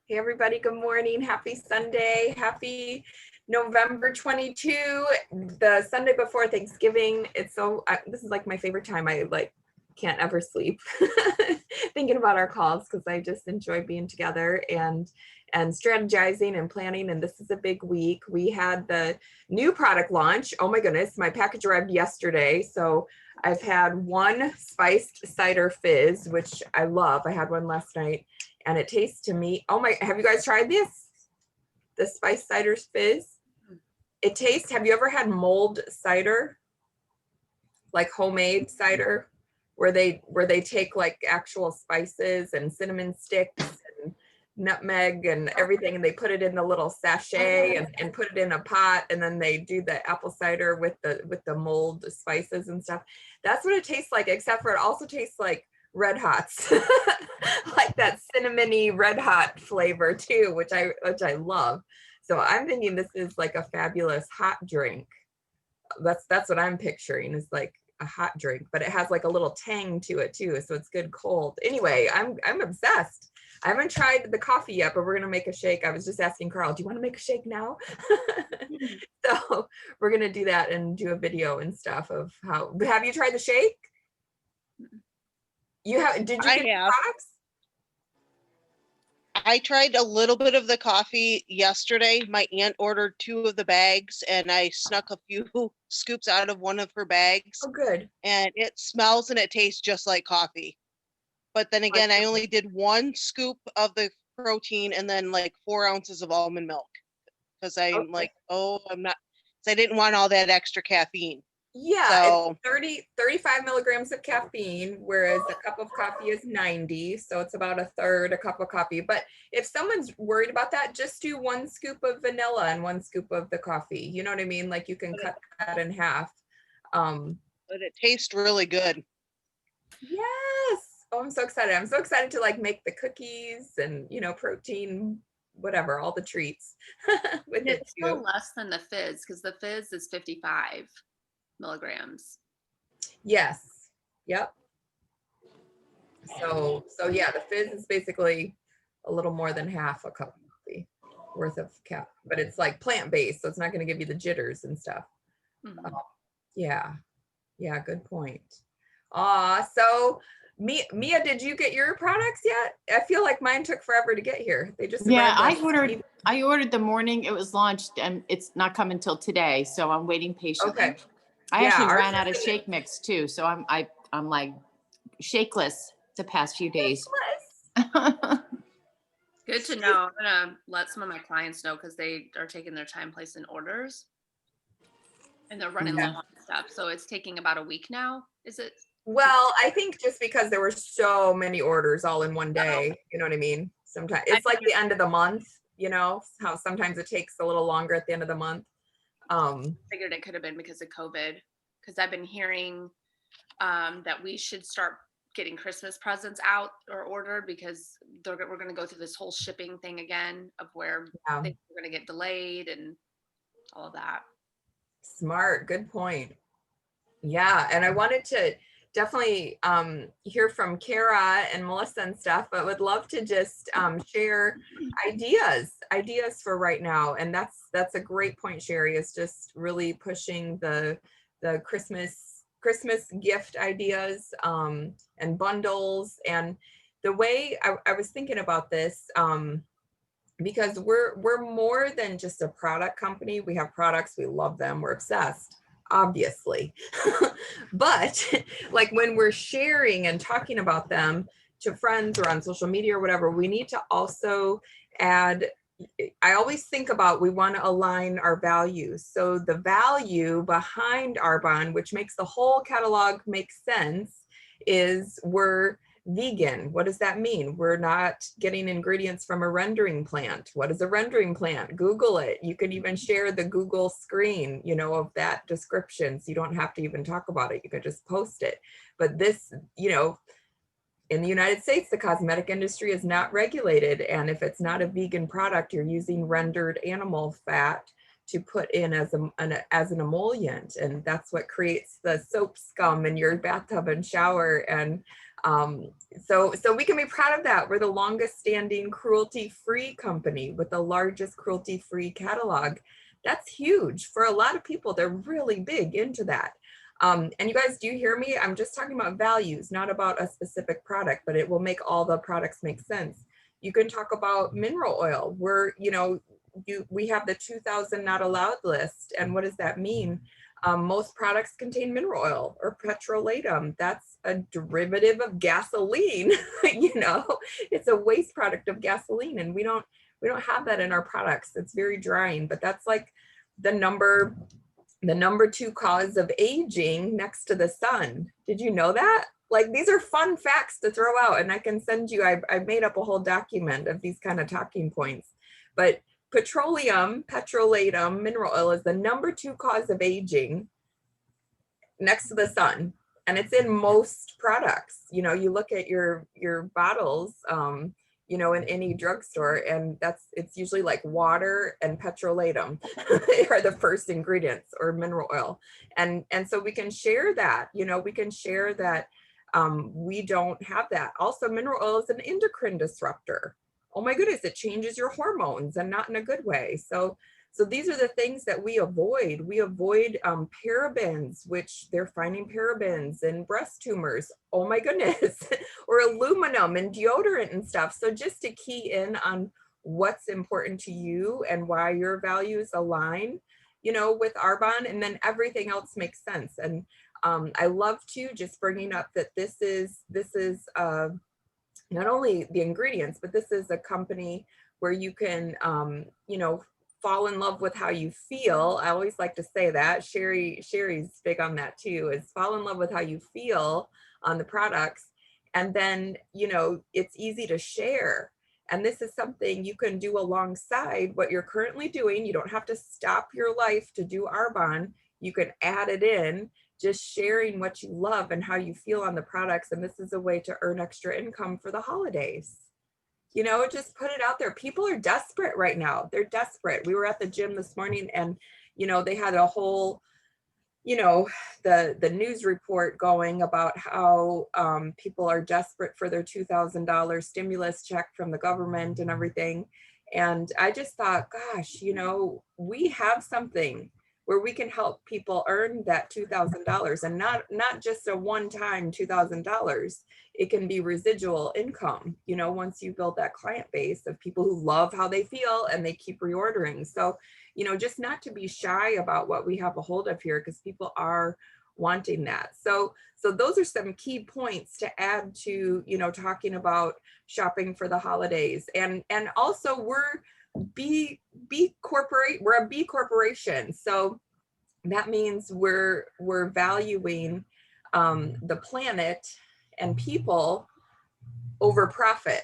Hey everybody, good morning. Happy Sunday. Happy November 22, the Sunday before Thanksgiving. This is like my favorite time. I can't ever sleep thinking about our calls because I just enjoy being together and strategizing and planning. And this is a big week. We had the new product launch. Oh my goodness, my package arrived yesterday. So I've had one spiced cider fizz, which I love. I had one last night. And it tastes to me, oh my, have you guys tried this? The spiced cider fizz? It tastes, have you ever had mulled cider? Like homemade cider, where they take like actual spices and cinnamon sticks and nutmeg and everything, and they put it in the little sachet and put it in a pot, and then they do the apple cider with the mulled spices and stuff. That's what it tastes like, except for it also tastes like Red Hots, like that cinnamony Red Hot flavor too, which I love. So I'm thinking this is like a fabulous hot drink. That's what I'm picturing, is like a hot drink, but it has like a little tang to it too, so it's good cold. Anyway, I'm obsessed. I haven't tried the coffee yet, but we're gonna make a shake. I was just asking Carl, do you want to make a shake now? So we're gonna do that and do a video and stuff of how. Have you tried the shake? You have? Did you get products? I tried a little bit of the coffee yesterday. My aunt ordered 2 of the bags, and I snuck a few scoops out of one of her bags. Oh, good. And it smells and it tastes just like coffee. But then again, I only did 1 scoop of the protein and then like 4 ounces of almond milk, because I'm like, oh, I'm not, because I didn't want all that extra caffeine. Yeah, so, it's 35 milligrams of caffeine, whereas a cup of coffee is 90. So it's about a third a cup of coffee. But if someone's worried about that, just do 1 scoop of vanilla and 1 scoop of the coffee. You know what I mean? Like you can cut that in half. But it tastes really good. Yes. Oh, I'm so excited. I'm so excited to like make the cookies and, protein, whatever, all the treats. With it's still less than the fizz, because the fizz is 55 milligrams. Yes. Yep. So yeah, the fizz is basically a little more than half a cup of coffee worth of cap, but it's like plant-based, so it's not going to give you the jitters and stuff. Mm-hmm. Yeah, good point. So Mia, did you get your products yet? I feel like mine took forever to get here. They just I ordered the morning it was launched, and it's not coming until today, so I'm waiting patiently. Okay. I actually ran out of shake mix too, so I'm like shakeless the past few days. Good to know. I'm gonna let some of my clients know, because they are taking their time placing orders, and they're running long stuff. So it's taking about a week now. Is it? Well, I think just because there were so many orders all in one day, you know what I mean? Sometimes it's like the end of the month, how sometimes it takes a little longer at the end of the month. Figured it could have been because of COVID, because I've been hearing that we should start getting Christmas presents out or ordered, because we're going to go through this whole shipping thing again, of where things are going to get delayed and all of that. Smart. Good point. Yeah. And I wanted to definitely hear from Kara and Melissa and stuff, but would love to just share ideas for right now. And that's a great point, Sherry, is just really pushing the Christmas gift ideas and bundles. And the way I was thinking about this, because we're more than just a product company. We have products, we love them, we're obsessed, obviously. But like when we're sharing and talking about them to friends or on social media or whatever, we need to also add, I always think about, we want to align our values. So the value behind Arbonne, which makes the whole catalog make sense, is we're vegan. What does that mean? We're not getting ingredients from a rendering plant. What is a rendering plant? Google it. You can even share the Google screen, of that description. So you don't have to even talk about it. You can just post it. But this, in the United States, the cosmetic industry is not regulated. And if it's not a vegan product, you're using rendered animal fat to put in as an emollient. And that's what creates the soap scum in your bathtub and shower and So we can be proud of that. We're the longest standing cruelty-free company with the largest cruelty-free catalog. That's huge for a lot of people. They're really big into that. And you guys, do you hear me? I'm just talking about values, not about a specific product, but it will make all the products make sense. You can talk about mineral oil. We have the 2000 not allowed list. And what does that mean? Most products contain mineral oil or petrolatum. That's a derivative of gasoline. It's a waste product of gasoline, and we don't have that in our products. It's very drying, but that's like the number 2 cause of aging next to the sun. Did you know that? Like, these are fun facts to throw out, and I can send you, I've made up a whole document of these kind of talking points. But petrolatum, mineral oil, is the number 2 cause of aging next to the sun. And it's in most products. You look at your bottles, in any drugstore, and it's usually like water and petrolatum are the first ingredients, or mineral oil. And so we can share that, we can share that we don't have that. Also, mineral oil is an endocrine disruptor. Oh my goodness, it changes your hormones, and not in a good way. So these are the things that we avoid. We avoid parabens, which they're finding parabens in breast tumors. Oh my goodness, or aluminum and deodorant and stuff. So just to key in on what's important to you and why your values align, with Arbonne, and then everything else makes sense. And I love to just bringing up that this is not only the ingredients, but this is a company where you can, fall in love with how you feel. I always like to say that. Sherry's big on that too, is fall in love with how you feel on the products. And then, it's easy to share. And this is something you can do alongside what you're currently doing. You don't have to stop your life to do Arbonne. You can add it in, just sharing what you love and how you feel on the products. And this is a way to earn extra income for the holidays. Just put it out there. People are desperate right now. They're desperate. We were at the gym this morning, and, they had a whole, the news report going about how people are desperate for their $2,000 stimulus check from the government and everything. And I just thought, gosh, we have something where we can help people earn that $2,000, and not just a one-time $2,000. It can be residual income, once you build that client base of people who love how they feel and they keep reordering. So, just not to be shy about what we have a hold of here, because people are wanting that. So those are some key points to add to, talking about shopping for the holidays. And also, we're a B corporation. So that means we're valuing the planet and people over profits.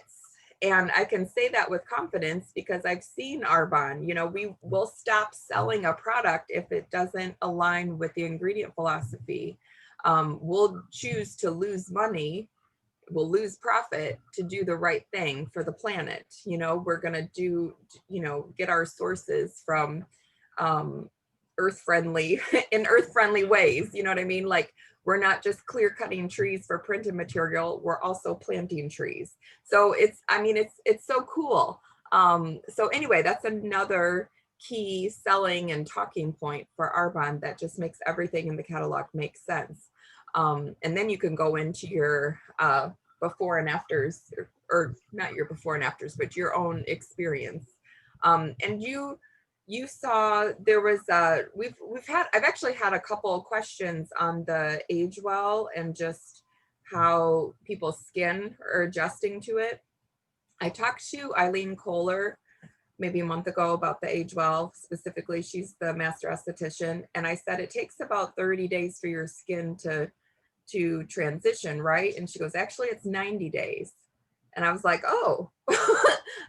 And I can say that with confidence because I've seen Arbonne. We will stop selling a product if it doesn't align with the ingredient philosophy. We'll choose to lose money, we'll lose profit to do the right thing for the planet. We're going to get our sources from earth-friendly ways. You know what I mean? Like, we're not just clear cutting trees for printed material, we're also planting trees. So it's so cool. So anyway, that's another key selling and talking point for Arbonne that just makes everything in the catalog make sense. And then you can go into your before and afters, or not your before and afters, but your own experience. And you saw there was I've actually had a couple of questions on the age well and just how people's skin are adjusting to it. I talked to Eileen Kohler maybe a month ago about the age well specifically. She's the master esthetician, and I said it takes about 30 days for your skin to transition, right? And she goes, actually it's 90 days. And I was like, oh,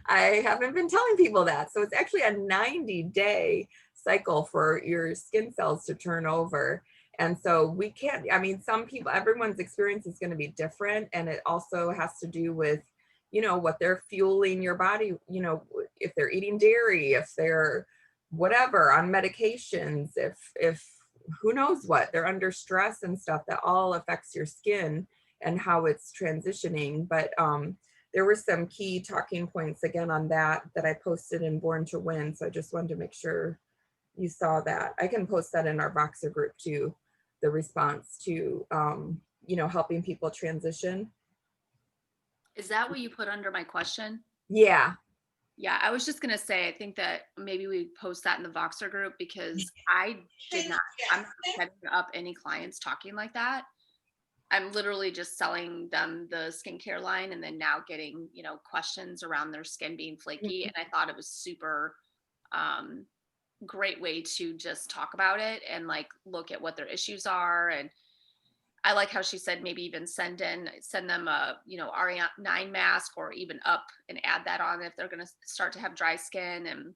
I haven't been telling people that. So it's actually a 90-day cycle for your skin cells to turn over. And so we can't, some people, everyone's experience is going to be different. And it also has to do with, what they're fueling your body, if they're eating dairy, if they're whatever on medications, if who knows what, they're under stress and stuff, that all affects your skin and how it's transitioning. But there were some key talking points again on that I posted in Born to Win. So I just wanted to make sure you saw that. I can post that in our Voxer group too, the response to, you know, helping people transition. Is that what you put under my question? Yeah. Yeah, I was just gonna say, I think that maybe we post that in the Voxer group because I'm not setting up any clients talking like that. I'm literally just selling them the skincare line and then now getting, you know, questions around their skin being flaky. And I thought it was super great way to just talk about it and like look at what their issues are. And I like how she said maybe even send them a, you know, RE9 mask or even up and add that on if they're going to start to have dry skin. And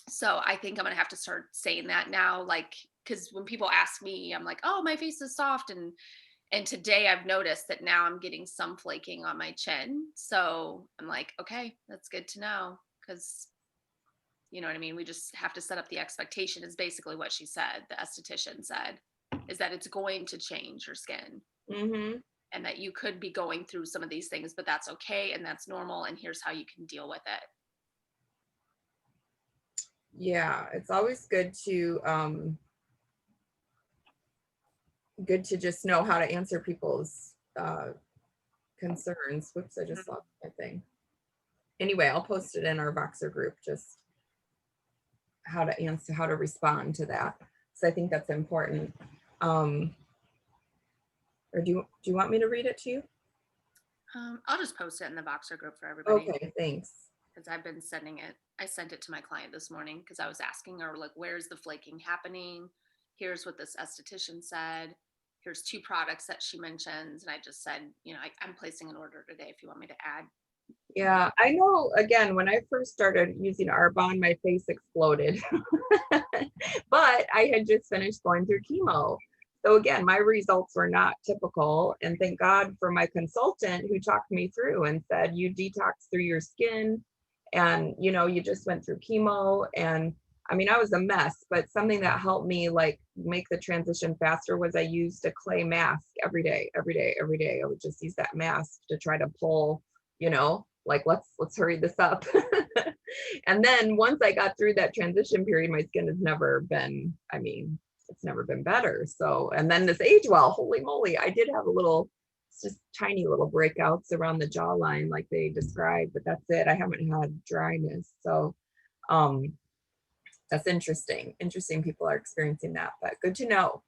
so I think I'm going to have to start saying that now, like, because when people ask me, I'm like, oh, my face is soft. And today I've noticed that now I'm getting some flaking on my chin. So I'm like, okay, that's good to know. Because you know what I mean? We just have to set up the expectation is basically what she said. The esthetician said, is that it's going to change your skin. Mm-hmm. And that you could be going through some of these things, but that's okay. And that's normal. And here's how you can deal with it. Yeah, it's always good to just know how to answer people's concerns. Whoops, I just lost my thing. Anyway, I'll post it in our Voxer group, just how to answer, how to respond to that. So I think that's important. Or do you want me to read it to you? I'll just post it in the Voxer group for everybody. Okay, thanks. Because I've been sending it. I sent it to my client this morning because I was asking her, like, where's the flaking happening? Here's what this esthetician said. Here's 2 products that she mentions. And I just said, you know, I'm placing an order today if you want me to add. Yeah, I know, again, when I first started using Arbonne, my face exploded. But I had just finished going through chemo. So again, my results were not typical. And thank God for my consultant who talked me through and said, you detox through your skin. And, you know, you just went through chemo. And I mean, I was a mess, but something that helped me like make the transition faster was I used a clay mask every day. I would just use that mask to try to pull, you know, like, let's hurry this up. And then once I got through that transition period, my skin has never been, I mean, it's never been better. So, and then this age well, holy moly, I did have a little, just tiny little breakouts around the jawline like they described, but that's it. I haven't had dryness. So that's interesting. People are experiencing that, but good to know.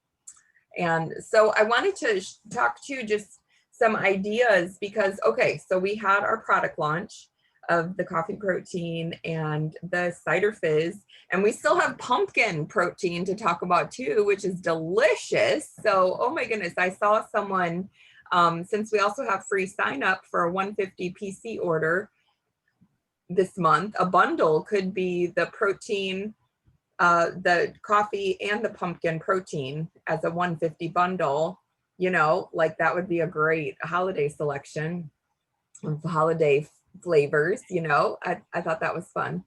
And so I wanted to talk to just some ideas because, okay, so we had our product launch of the coffee protein and the cider fizz, and we still have pumpkin protein to talk about too, which is delicious. So, oh my goodness, I saw someone, since we also have free sign up for a 150 PC order this month, a bundle could be the protein, the coffee and the pumpkin protein as a 150 bundle, you know, like that would be a great holiday selection of holiday flavors, you know. I thought that was fun.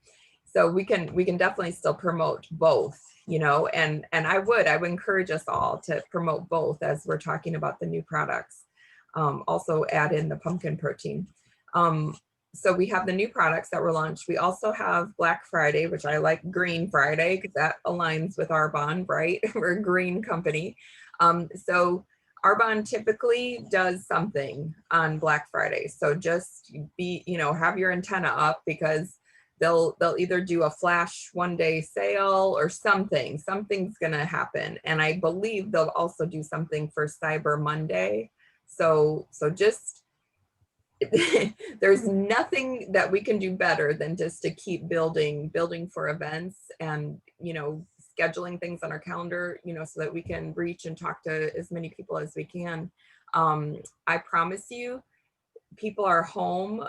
So we can definitely still promote both, you know, and I would encourage us all to promote both as we're talking about the new products. Also add in the pumpkin protein. So we have the new products that were launched. We also have Black Friday, which I like Green Friday because that aligns with Arbonne, right? We're a green company. So Arbonne typically does something on Black Friday. So just be, you know, have your antenna up because they'll either do a flash 1-day sale or something's gonna happen. And I believe they'll also do something for Cyber Monday. So just there's nothing that we can do better than just to keep building for events and, you know, scheduling things on our calendar, you know, so that we can reach and talk to as many people as we can. I promise you, people are home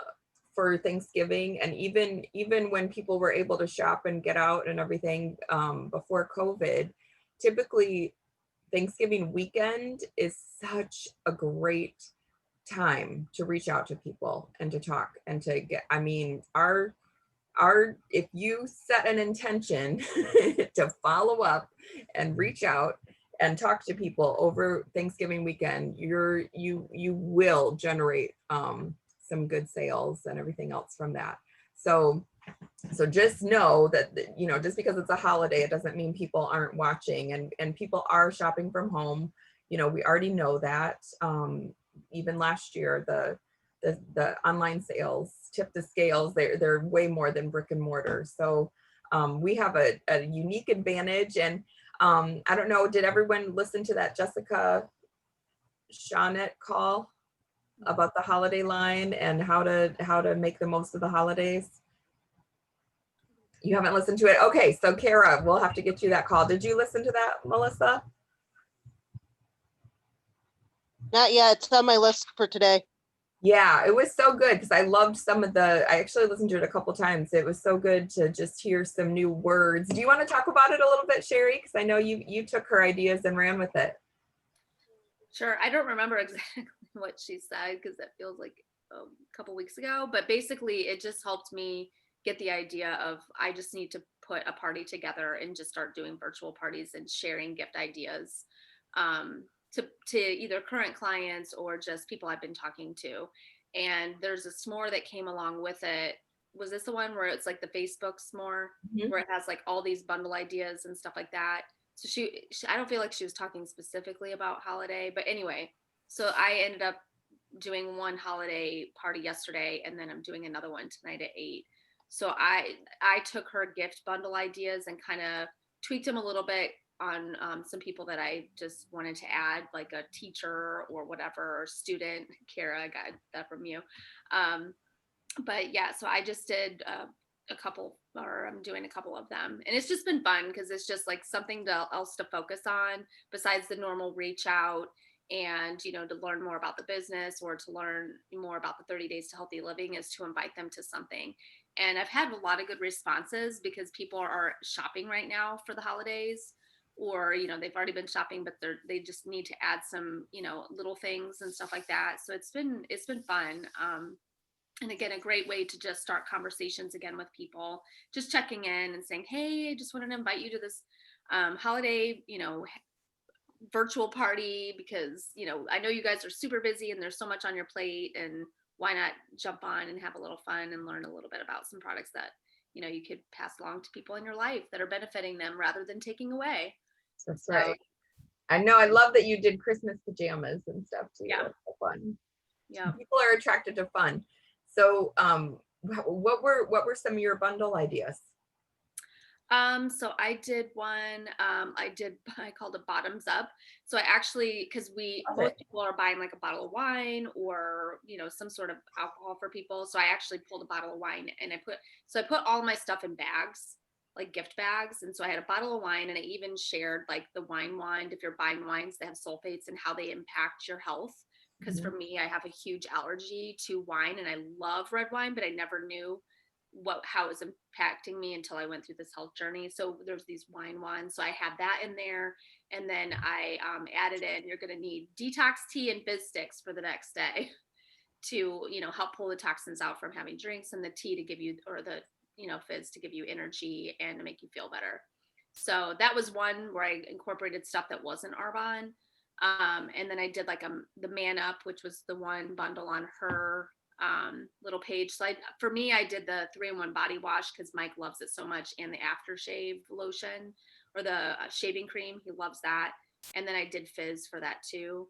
for Thanksgiving, and even when people were able to shop and get out and everything before COVID, typically Thanksgiving weekend is such a great time to reach out to people and to talk and to get, I mean, if you set an intention to follow up and reach out and talk to people over Thanksgiving weekend, you will generate some good sales and everything else from that. So just know that, you know, just because it's a holiday, it doesn't mean people aren't watching, and people are shopping from home. You know, we already know that. Even last year, the online sales tip the scales. They're way more than brick and mortar. So we have a unique advantage. And I don't know, did everyone listen to that Jessica Shawnett call about the holiday line and how to make the most of the holidays? You haven't listened to it? Okay, so Kara, we'll have to get you that call. Did you listen to that, Melissa? Not yet. It's on my list for today. Yeah, it was so good because I loved some of I actually listened to it a couple times. It was so good to just hear some new words. Do you want to talk about it a little bit, Sherry? Because I know you took her ideas and ran with it. Sure. I don't remember exactly what she said because that feels like a couple weeks ago, but basically it just helped me get the idea of I just need to put a party together and just start doing virtual parties and sharing gift ideas to either current clients or just people I've been talking to. And there's a s'more that came along with it. Was this the one where it's like the Facebook s'more, where it has like all these bundle ideas and stuff like that? So she I don't feel like she was talking specifically about holiday, but anyway, so I ended up doing one holiday party yesterday, and then I'm doing another one tonight at 8. So I took her gift bundle ideas and kind of tweaked them a little bit on some people that I just wanted to add, like a teacher or whatever, or student. Kara, I got that from you. But yeah, so I just did a couple, or I'm doing a couple of them, and it's just been fun because it's just like something else to focus on besides the normal reach out and, you know, to learn more about the business or to learn more about the 30 days to healthy living, is to invite them to something. And I've had a lot of good responses because people are shopping right now for the holidays, or, you know, they've already been shopping, but they just need to add some, you know, little things and stuff like that. So it's been fun. And again, a great way to just start conversations again with people, just checking in and saying, hey, I just wanted to invite you to this holiday, you know, virtual party, because, you know, I know you guys are super busy and there's so much on your plate, and why not jump on and have a little fun and learn a little bit about some products that, you know, you could pass along to people in your life that are benefiting them rather than taking away. That's right. I know. I love that you did Christmas pajamas and stuff too. Yeah. That's so fun. Yeah. People are attracted to fun. So what were some of your bundle ideas? So I did one, I called it bottoms up. So I actually, cause most people are buying like a bottle of wine or, you know, some sort of alcohol for people. So I actually pulled a bottle of wine and I put all my stuff in bags, like gift bags. And so I had a bottle of wine, and I even shared like the wine wand, if you're buying wines that have sulfates and how they impact your health. Cause for me, I have a huge allergy to wine and I love red wine, but I never knew how it was impacting me until I went through this health journey. So there's these wine wands. So I had that in there. And then I added in, you're going to need detox tea and fizz sticks for the next day to, you know, help pull the toxins out from having drinks, and the tea to give you, or the, you know, fizz to give you energy and to make you feel better. So that was one where I incorporated stuff that wasn't Arbonne. And then I did like the Man Up, which was the one bundle on her little page. So for me, I did the 3-in-1 body wash because Mike loves it so much, and the aftershave lotion, or the shaving cream. He loves that. And then I did fizz for that too.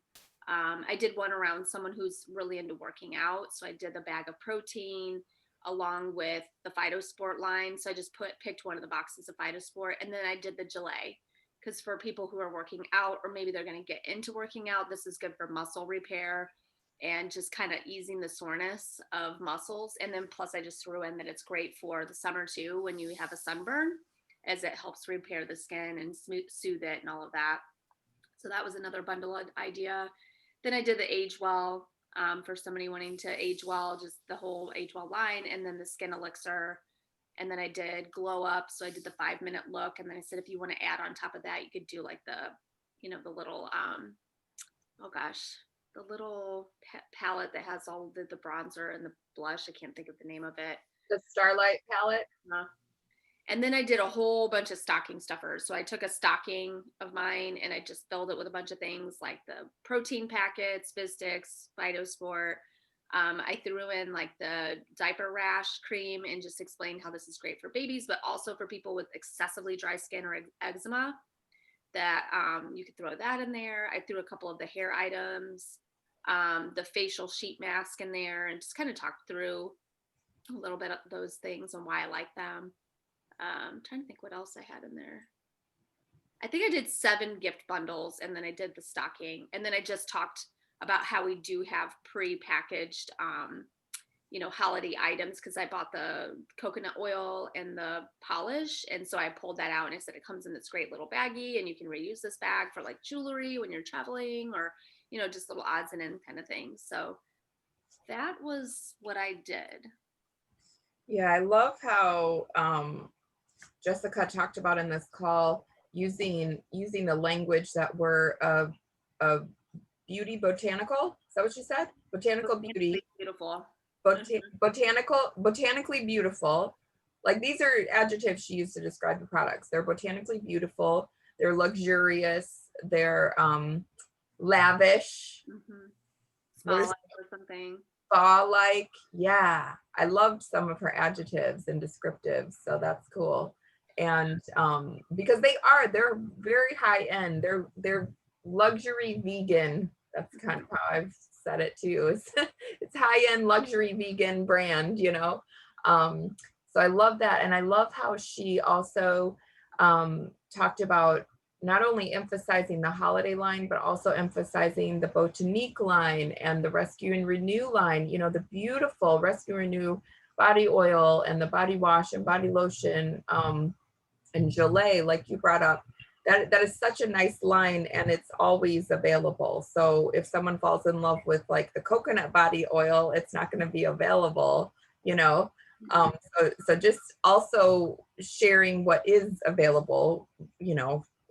I did one around someone who's really into working out. So I did a bag of protein along with the Phytosport line. So I just picked one of the boxes of Phytosport, and then I did the gelée, because for people who are working out, or maybe they're going to get into working out, this is good for muscle repair and just kind of easing the soreness of muscles. And then plus I just threw in that it's great for the summer too, when you have a sunburn, as it helps repair the skin and soothe it and all of that. So that was another bundle idea. Then I did the Age Well, for somebody wanting to age well, just the whole Age Well line, and then the skin elixir. And then I did Glow Up. So I did the 5-minute look. And then I said, if you want to add on top of that, you could do like the, you know, the little, the little palette that has all the bronzer and the blush. I can't think of the name of it. The Starlight palette. And then I did a whole bunch of stocking stuffers. So I took a stocking of mine and I just filled it with a bunch of things like the protein packets, Fizz Sticks, Vitosport. I threw in like the diaper rash cream and just explained how this is great for babies, but also for people with excessively dry skin or eczema, that you could throw that in there. I threw a couple of the hair items, the facial sheet mask in there, and just kind of talked through a little bit of those things and why I like them. I'm trying to think what else I had in there. I think I did 7 gift bundles, and then I did the stocking, and then I just talked about how we do have pre-packaged, holiday items, because I bought the coconut oil and the polish, and so I pulled that out and I said it comes in this great little baggie, and you can reuse this bag for like jewelry when you're traveling, or just little odds and ends kind of things. So that was what I did. Yeah, I love how Jessica talked about in this call using the language that we're of beauty botanical. Is that what you said? Botanical beauty. Beautiful. Botanically beautiful. Like, these are adjectives she used to describe the products. They're botanically beautiful. They're luxurious. They're lavish. Spa-like or something. Spa-like. Yeah, I loved some of her adjectives and descriptives, so that's cool. And because they're very high end. They're luxury vegan. That's kind of how I've said it too. It's high end luxury vegan brand, so I love that. And I love how she also talked about not only emphasizing the holiday line, but also emphasizing the Botanique line and the Rescue and Renew line, the beautiful Rescue and Renew body oil and the body wash and body lotion, and Gelée, like you brought up. That is such a nice line, and it's always available. So if someone falls in love with like the coconut body oil, it's not going to be available, so just also sharing what is available,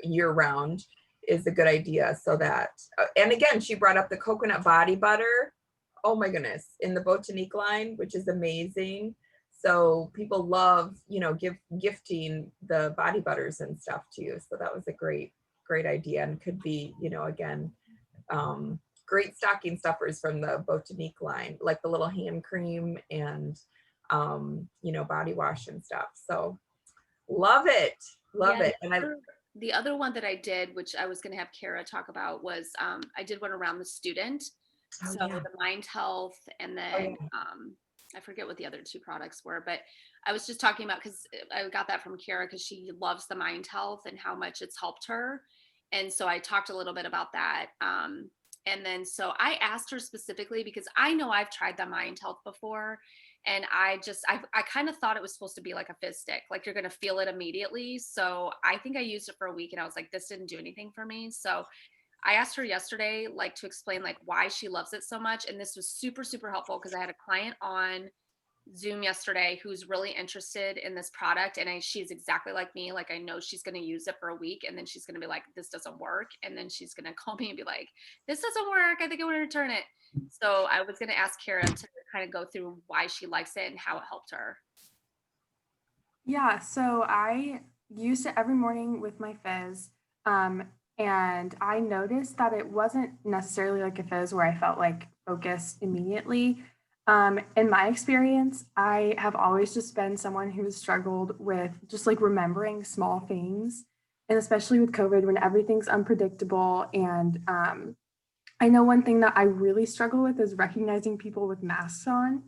year round is a good idea. So that, and again, she brought up the coconut body butter. Oh my goodness, in the Botanique line, which is amazing. So people love, gifting the body butters and stuff too. So that was a great idea, and could be, again, great stocking stuffers from the Botanique line, like the little hand cream and, body wash and stuff. So love it. And the other one that I did, which I was going to have Kara talk about, was I did one around the student. The Mind Health, and then I forget what the other 2 products were, but I was just talking about, because I got that from Kara because she loves the Mind Health and how much it's helped her. And so I talked a little bit about that. And then so I asked her specifically, because I know I've tried the Mind Health before, and I kind of thought it was supposed to be like a Fizz Stick, like you're going to feel it immediately. So I think I used it for a week and I was like, this didn't do anything for me. So I asked her yesterday, like, to explain like why she loves it so much. And this was super, super helpful, because I had a client on Zoom yesterday who's really interested in this product. And she's exactly like me. Like, I know she's going to use it for a week, and then she's going to be like, this doesn't work. And then she's going to call me and be like, this doesn't work. I think I want to return it. So I was going to ask Kara to kind of go through why she likes it and how it helped her. Yeah, so I used it every morning with my Fizz. And I noticed that it wasn't necessarily like a Fizz where I felt like focused immediately. In my experience, I have always just been someone who has struggled with just like remembering small things. And especially with COVID, when everything's unpredictable. And I know one thing that I really struggle with is recognizing people with masks on.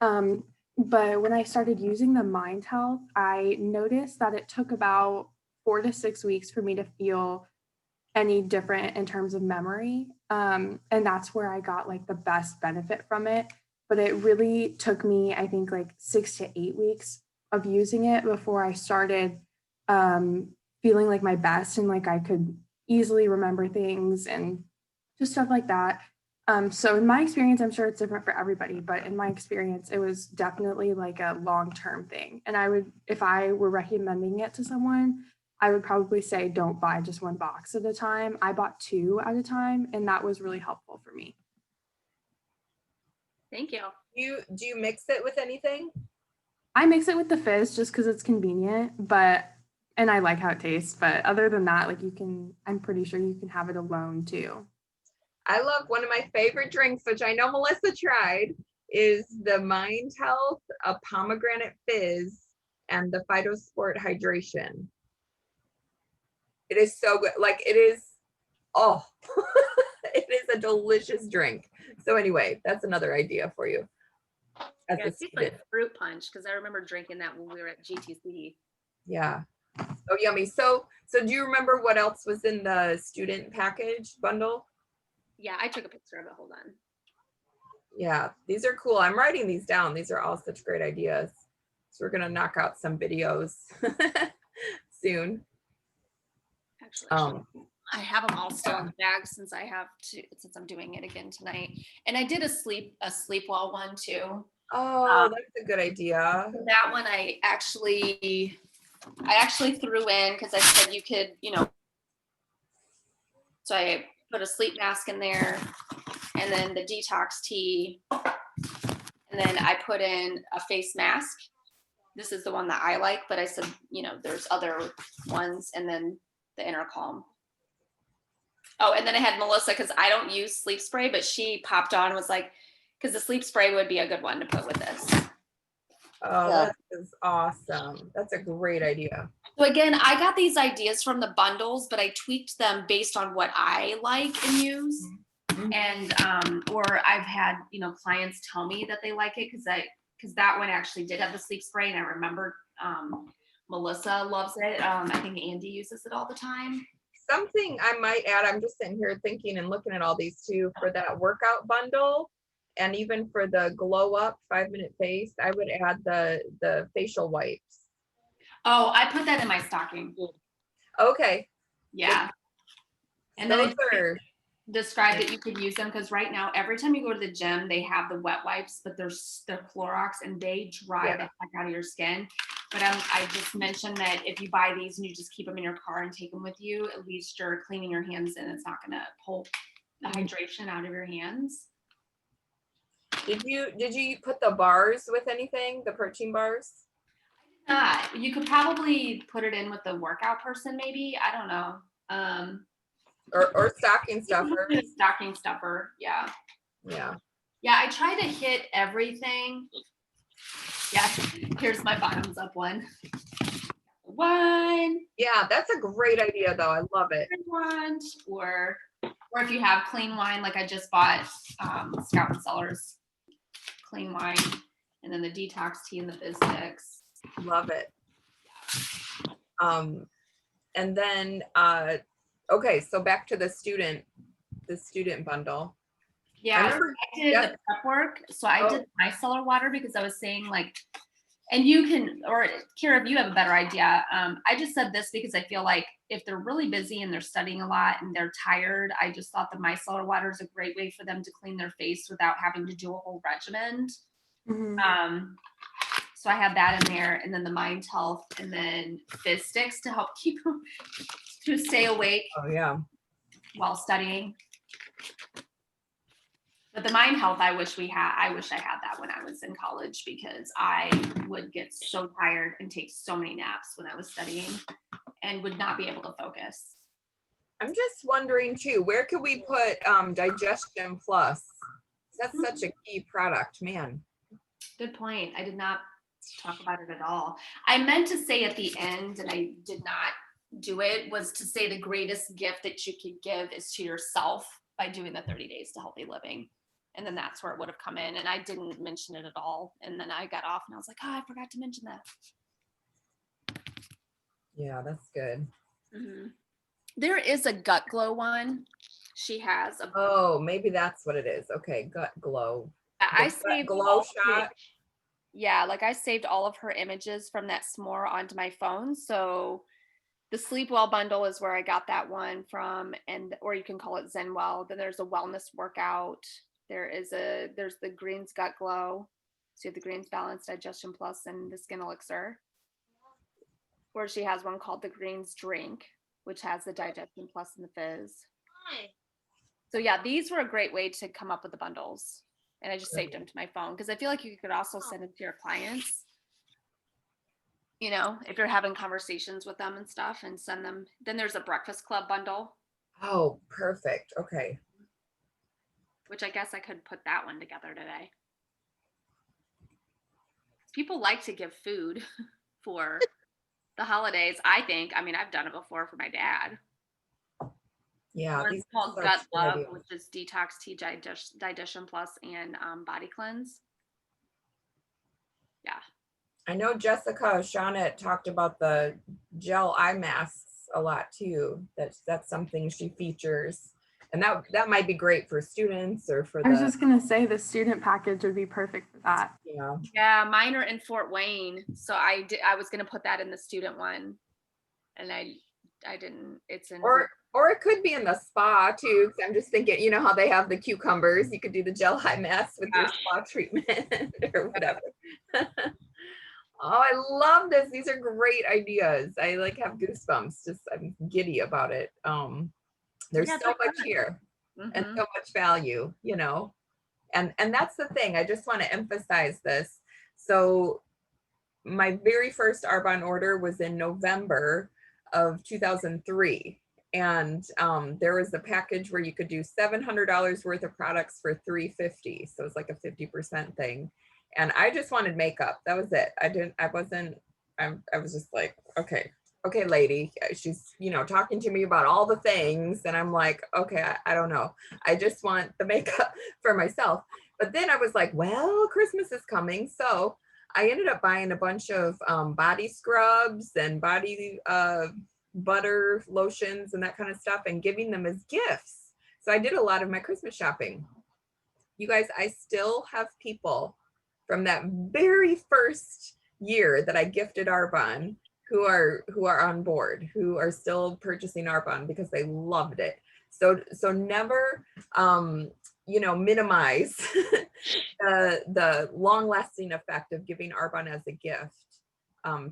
But when I started using the Mind Health, I noticed that it took about 4 to 6 weeks for me to feel any different in terms of memory. And that's where I got like the best benefit from it. But it really took me, I think, like 6 to 8 weeks of using it before I started feeling like my best, and like I could easily remember things and just stuff like that. So in my experience, I'm sure it's different for everybody, but in my experience, it was definitely like a long-term thing. And I would, if I were recommending it to someone, I would probably say, don't buy just 1 box at a time. I bought 2 at a time, and that was really helpful for me. Thank you. Do you mix it with anything? I mix it with the fizz just because it's convenient, and I like how it tastes. But other than that, like I'm pretty sure you can have it alone too. I love one of my favorite drinks, which I know Melissa tried, is the Mind Health, a pomegranate fizz, and the Phytosport hydration. It is so good. Like it is, oh, it is a delicious drink. So anyway, that's another idea for you. As Yeah, a it tastes student. like fruit punch because I remember drinking that when we were at GTC. Yeah. So yummy. So do you remember what else was in the student package bundle? Yeah, I took a picture of it. Hold on. Yeah, these are cool. I'm writing these down. These are all such great ideas. So we're gonna knock out some videos soon. Actually, I have them all still in the bag since I'm doing it again tonight. And I did a sleep well one too. Oh, that's a good idea. That one I actually threw in because I said you could, so I put a sleep mask in there and then the detox tea. And then I put in a face mask. This is the one that I like, but I said, there's other ones, and then the inner calm. Oh, and then I had Melissa, because I don't use sleep spray, but she popped on and was like, because the sleep spray would be a good one to put with this. Oh, Yeah. that is awesome. That's a great idea. So again, I got these ideas from the bundles, but I tweaked them based on what I like and use. And or I've had clients tell me that they like it because that one actually did have the sleep spray, and I remember Melissa loves it. I think Andy uses it all the time. Something I might add, I'm just sitting here thinking and looking at all these too, for that workout bundle, and even for the glow up 5-minute face, I would add the facial wipes. Oh, I put that in my stocking. Okay. Yeah. And then Those are described that you could use them because right now, every time you go to the gym, they have the wet wipes, but they're Clorox and they dry the heck out of your skin. But I just mentioned that if you buy these and you just keep them in your car and take them with you, at least you're cleaning your hands and it's not going to pull the hydration out of your hands. Did you put the bars with anything? The protein bars? You could probably put it in with the workout person, maybe. I don't know. Or stocking stuffer. Stocking stuffer, yeah. Yeah. Yeah, I try to hit everything. Yeah, here's my bottoms up one. One. Yeah, that's a great idea though. I love it. One, or if you have clean wine, like I just bought Scout and Cellars clean wine, and then the detox tea and the fizz sticks. Love it. And then okay, so back to the student bundle. Yeah, I did the prep work. So I did micellar water because I was saying like, and you can, or Kira, if you have a better idea, I just said this because I feel like if they're really busy and they're studying a lot and they're tired, I just thought the micellar water is a great way for them to clean their face without having to do a whole regimen. Mm-hmm. So I had that in there, and then the Mind Health, and then fizz sticks to help keep them to stay awake. Oh yeah. While studying. But the Mind Health, I wish I had that when I was in college because I would get so tired and take so many naps when I was studying and would not be able to focus. I'm just wondering too, where could we put Digestion Plus? That's such a key product, man. Good point. I did not talk about it at all. I meant to say at the end, and I did not do it, was to say the greatest gift that you could give is to yourself by doing the 30 days to healthy living. And then that's where it would have come in. And I didn't mention it at all. And then I got off and I was like, oh, I forgot to mention that. Yeah, that's good. Mm-hmm. There is a Gut Glow one. She has a. Oh, maybe that's what it is. Okay, Gut Glow. I saved glow shot. Yeah, like I saved all of her images from that s'more onto my phone. So the Sleep Well bundle is where I got that one from, or you can call it Zen Well. Then there's a wellness workout. There's the Greens Gut Glow. So you have the Greens Balance, Digestion Plus, and the Skin Elixir. Or she has one called the Greens Drink, which has the Digestion Plus and the fizz. So yeah, these were a great way to come up with the bundles. And I just saved them to my phone because I feel like you could also send them to your clients. you know, if you're having conversations with them and stuff, and send them. Then there's a breakfast club bundle, Oh, perfect. Okay. which I guess I could put that one together today. People like to give food for the holidays, I think. I mean, I've done it before for my dad. Yeah, One's these called are Gut such good Love, ideas. which is Detox Tea Digestion Plus and Body Cleanse. Yeah. I know Jessica Shawnett talked about the gel eye masks a lot too. That's something she features. And that might be great for students or for I was the, just gonna say the student package would be perfect for that. you know, Yeah, mine are in Fort Wayne, so I was gonna put that in the student one, and I didn't. It's in. or it could be in the spa too. 'Cause I'm just thinking, you know how they have the cucumbers, you could do the gel eye mask with your spa treatment or whatever. Oh, I love this. These are great ideas. I like have goosebumps. Just I'm giddy about it. There's Yeah, so they're much good. here and Mhm. so much value, you know. And that's the thing. I just want to emphasize this. So my very first Arbonne order was in November of 2003. And there was a package where you could do $700 worth of products for $350. So it was like a 50% thing. And I just wanted makeup. That was it. I was just like, okay, lady. She's, you know, talking to me about all the things. And I'm like, okay, I don't know. I just want the makeup for myself. But then I was like, well, Christmas is coming. So I ended up buying a bunch of body scrubs and body butter lotions and that kind of stuff and giving them as gifts. So I did a lot of my Christmas shopping. You guys, I still have people from that very first year that I gifted Arbonne who are on board, who are still purchasing Arbonne because they loved it. So never you know, minimize the long-lasting effect of giving Arbonne as a gift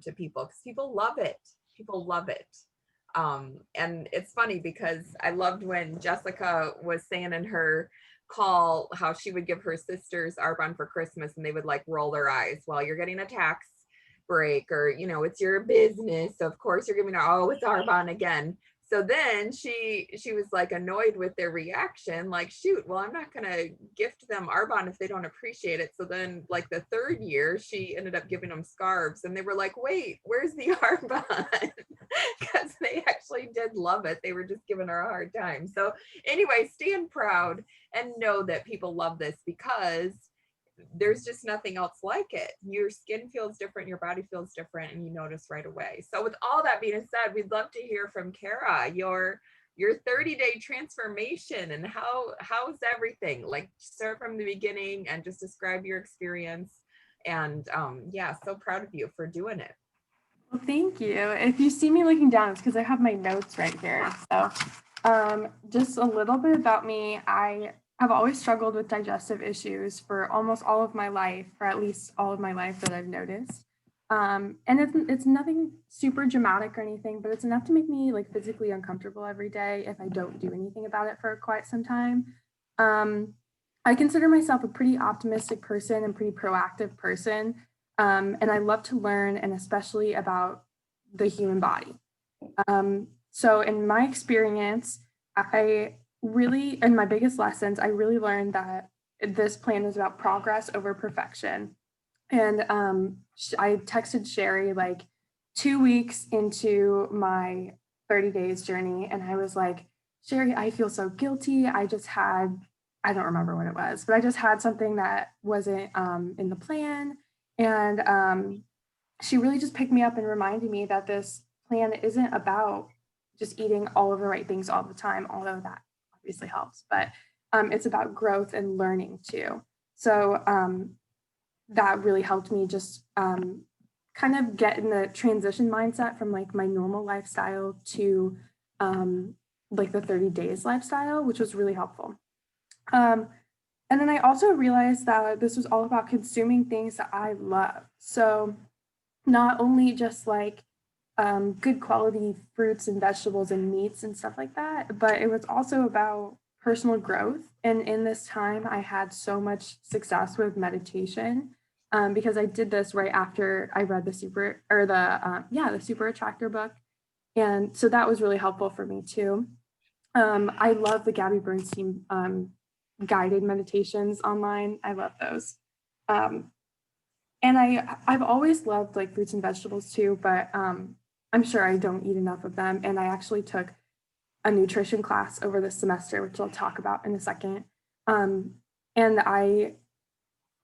to people, because people love it. People love it. And it's funny because I loved when Jessica was saying in her call how she would give her sisters Arbonne for Christmas and they would like roll their eyes. Well, you're getting a tax break, or you know, it's your business, so of course you're giving her, oh, it's Arbonne again. So then she was like annoyed with their reaction, like, shoot, well, I'm not gonna gift them Arbonne if they don't appreciate it. So then like the third year she ended up giving them scarves and they were like, wait, where's the Arbonne? Because they actually did love it. They were just giving her a hard time. So anyway, stand proud and know that people love this, because there's just nothing else like it. Your skin feels different, your body feels different, and you notice right away. So with all that being said, we'd love to hear from Kara, your 30-day transformation, and how's everything? Like, start from the beginning and just describe your experience. And yeah, so proud of you for doing it. Well, thank you. If you see me looking down, it's because I have my notes right here. So just a little bit about me. I have always struggled with digestive issues for almost all of my life, or at least all of my life that I've noticed. And it's nothing super dramatic or anything, but it's enough to make me like physically uncomfortable every day if I don't do anything about it for quite some time. I consider myself a pretty optimistic person and pretty proactive person. And I love to learn, and especially about the human body. So in my experience, in my biggest lessons, I really learned that this plan is about progress over perfection. And I texted Sherry like 2 weeks into my 30 days journey, and I was like, Sherry, I feel so guilty. I don't remember what it was, but I just had something that wasn't in the plan. And she really just picked me up and reminded me that this plan isn't about just eating all of the right things all the time, although that obviously helps, but it's about growth and learning too. So that really helped me just kind of get in the transition mindset from like my normal lifestyle to like the 30 days lifestyle, which was really helpful. And then I also realized that this was all about consuming things that I love. So not only just like good quality fruits and vegetables and meats and stuff like that, but it was also about personal growth. And in this time, I had so much success with meditation. because I did this right after I read the Super Attractor book. And so that was really helpful for me too. I love the Gabby Bernstein guided meditations online. I love those. And I've always loved like fruits and vegetables too, but I'm sure I don't eat enough of them. And I actually took a nutrition class over the semester, which I'll talk about in a second. And I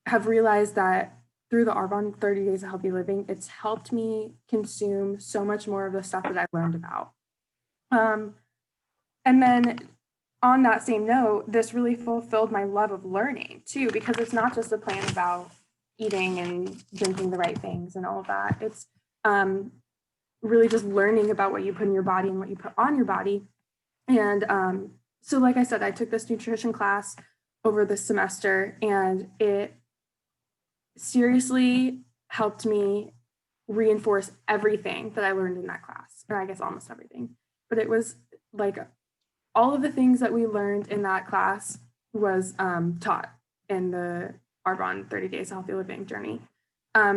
have realized that through the Arbonne 30 Days of Healthy Living, it's helped me consume so much more of the stuff that I learned about. And then on that same note, this really fulfilled my love of learning too, because it's not just a plan about eating and drinking the right things and all of that. It's really just learning about what you put in your body and what you put on your body. And so like I said, I took this nutrition class over the semester, and it seriously helped me reinforce everything that I learned in that class, or I guess almost everything. But it was like all of the things that we learned in that class was taught in the Arbonne 30 Days Healthy Living journey.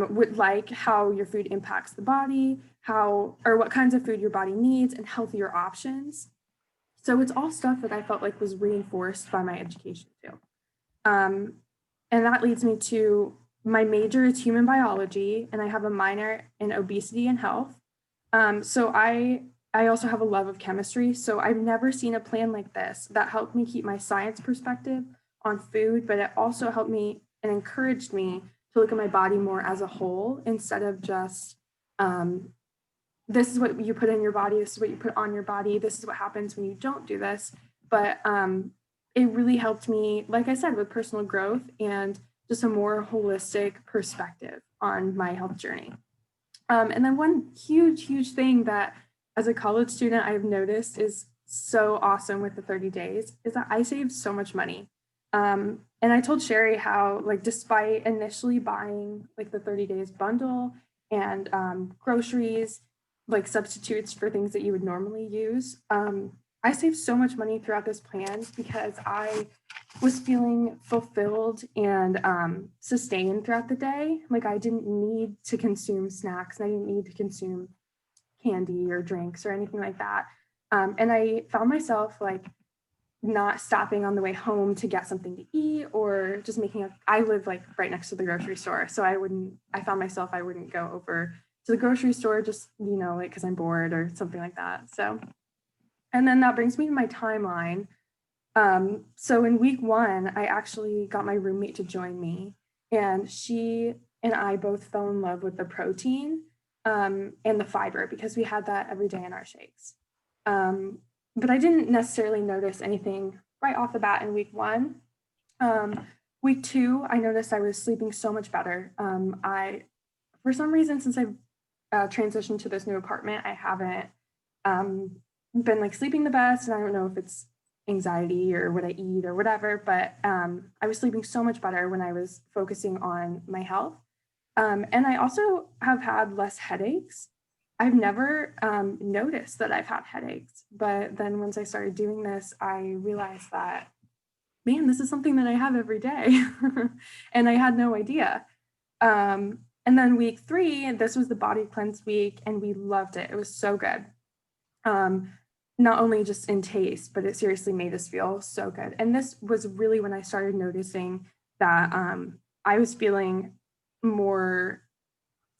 With like how your food impacts the body, what kinds of food your body needs, and healthier options. So it's all stuff that I felt like was reinforced by my education too. And that leads me to my major is human biology, and I have a minor in obesity and health. So I also have a love of chemistry. So I've never seen a plan like this that helped me keep my science perspective on food, but it also helped me and encouraged me to look at my body more as a whole instead of just this is what you put in your body, this is what you put on your body, this is what happens when you don't do this. But it really helped me, like I said, with personal growth and just a more holistic perspective on my health journey. And then one huge thing that as a college student I've noticed is so awesome with the 30 days is that I saved so much money. And I told Sherry how, like, despite initially buying like the 30 days bundle and groceries, like substitutes for things that you would normally use, I saved so much money throughout this plan because I was feeling fulfilled and sustained throughout the day. Like I didn't need to consume snacks, and I didn't need to consume candy or drinks or anything like that. And I found myself like not stopping on the way home to get something to eat or just I live like right next to the grocery store. So I found myself, I wouldn't go over to the grocery store just, like, cause I'm bored or something like that. So, and then that brings me to my timeline. So in week 1, I actually got my roommate to join me, and she and I both fell in love with the protein and the fiber because we had that every day in our shakes. But I didn't necessarily notice anything right off the bat in week 1. Week 2, I noticed I was sleeping so much better. For some reason, since I've transitioned to this new apartment, I haven't been like sleeping the best, and I don't know if it's anxiety or what I eat or whatever, but I was sleeping so much better when I was focusing on my health. And I also have had less headaches. I've never noticed that I've had headaches, but then once I started doing this, I realized that, man, this is something that I have every day. And I had no idea. And then week 3, this was the body cleanse week, and we loved it. It was so good. Not only just in taste, but it seriously made us feel so good. And this was really when I started noticing that I was feeling more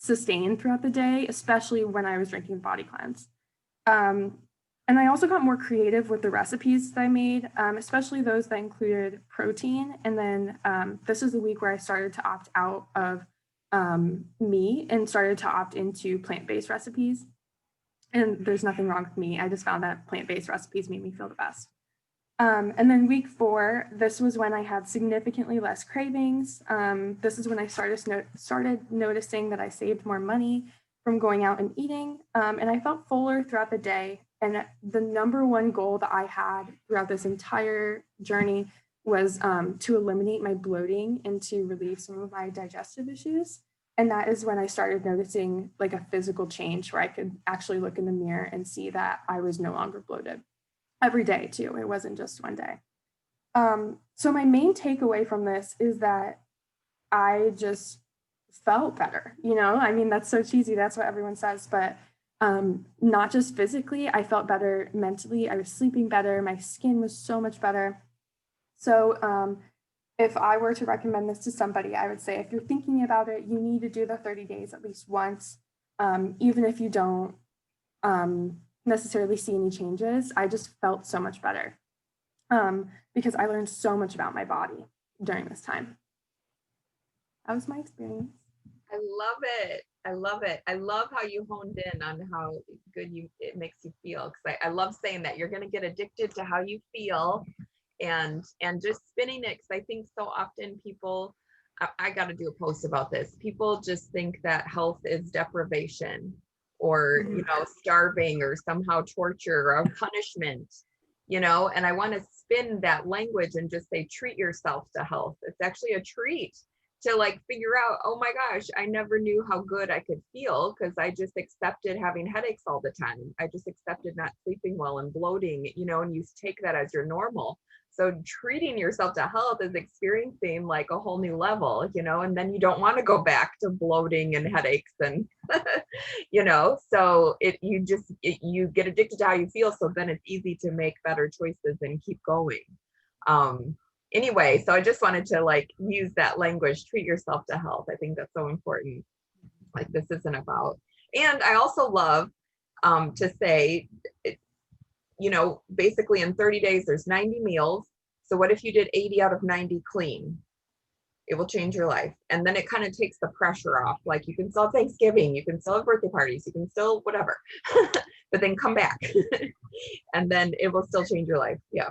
sustained throughout the day, especially when I was drinking the body cleanse. And I also got more creative with the recipes that I made, especially those that included protein. And then this is the week where I started to opt out of meat and started to opt into plant-based recipes. And there's nothing wrong with me. I just found that plant-based recipes made me feel the best. And then week 4, this was when I had significantly less cravings. This is when I started noticing that I saved more money from going out and eating. And I felt fuller throughout the day. And the number one goal that I had throughout this entire journey was to eliminate my bloating and to relieve some of my digestive issues. And that is when I started noticing like a physical change where I could actually look in the mirror and see that I was no longer bloated. Every day too, it wasn't just one day. So my main takeaway from this is that I just felt better, you know? I mean, that's so cheesy. That's what everyone says, but not just physically, I felt better mentally. I was sleeping better. My skin was so much better. So if I were to recommend this to somebody, I would say if you're thinking about it, you need to do the 30 days at least once, even if you don't necessarily see any changes. I just felt so much better because I learned so much about my body during this time. That was my experience. I love it. I love it. I love how you honed in on how good it makes you feel. Because I love saying that you're going to get addicted to how you feel, and just spinning it. Because I think so often people, I got to do a post about this. People just think that health is deprivation, or you know, starving, or somehow torture or punishment. You know, and I want to spin that language and just say, treat yourself to health. It's actually a treat to like figure out, oh my gosh, I never knew how good I could feel because I just accepted having headaches all the time. I just accepted not sleeping well and bloating, you know, and you take that as your normal. So treating yourself to health is experiencing like a whole new level, you know, and then you don't want to go back to bloating and headaches and, you know, so you get addicted to how you feel. So then it's easy to make better choices and keep going. Anyway, so I just wanted to like use that language, treat yourself to health. I think that's so important. Like this isn't about, and I also love to say, you know, basically in 30 days, there's 90 meals. So what if you did 80 out of 90 clean? It will change your life. And then it kind of takes the pressure off. Like you can still have Thanksgiving, you can still have birthday parties, you can still whatever, but then come back and then it will still change your life. Yeah.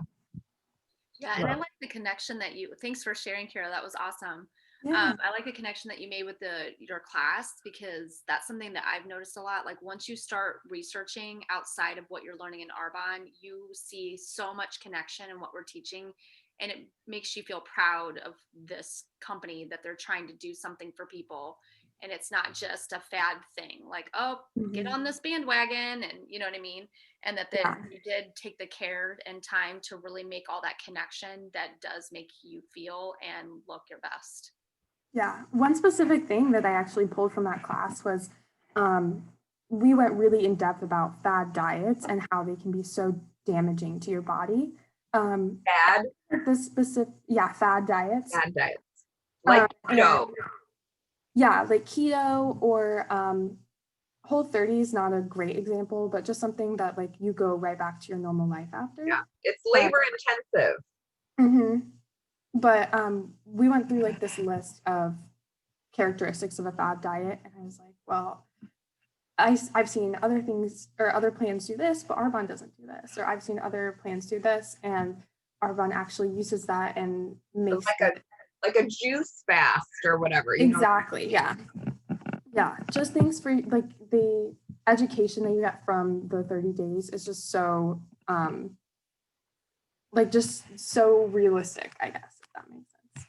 Yeah, and I like the connection that thanks for sharing, Kara. That was awesome. Yeah. I like the connection that you made with your class, because that's something that I've noticed a lot. Like once you start researching outside of what you're learning in Arbonne, you see so much connection in what we're teaching, and it makes you feel proud of this company that they're trying to do something for people. And it's not just a fad thing like, oh, get on this bandwagon, and you know what I mean? And that you did take the care and time to really make all that connection that does make you feel and look your best. Yeah, one specific thing that I actually pulled from that class was we went really in depth about fad diets and how they can be so damaging to your body. Fad? The specific, fad diets. Fad diets. Like keto. Yeah, like keto or Whole30 is not a great example, but just something that like you go right back to your normal life after. Yeah, it's labor intensive. Mm-hmm. But we went through like this list of characteristics of a fad diet, and I was like, well, I've seen other things or other plans do this, but Arbonne doesn't do this. Or I've seen other plans do this, and Arbonne actually uses that and makes like a juice fast or whatever. Exactly. Yeah. Yeah. Just things for like the education that you get from the 30 days is just so just so realistic, I guess, if that makes sense.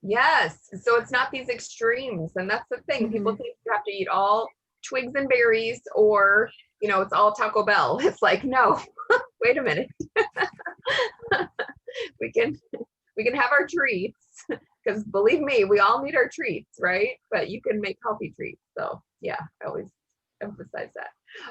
Yes. So it's not these extremes. And that's the thing. People think you have to eat all twigs and berries, or, you know, it's all Taco Bell. It's like, no, wait a minute. we can have our treats, because believe me, we all need our treats, right? But you can make healthy treats. So yeah, I always emphasize that.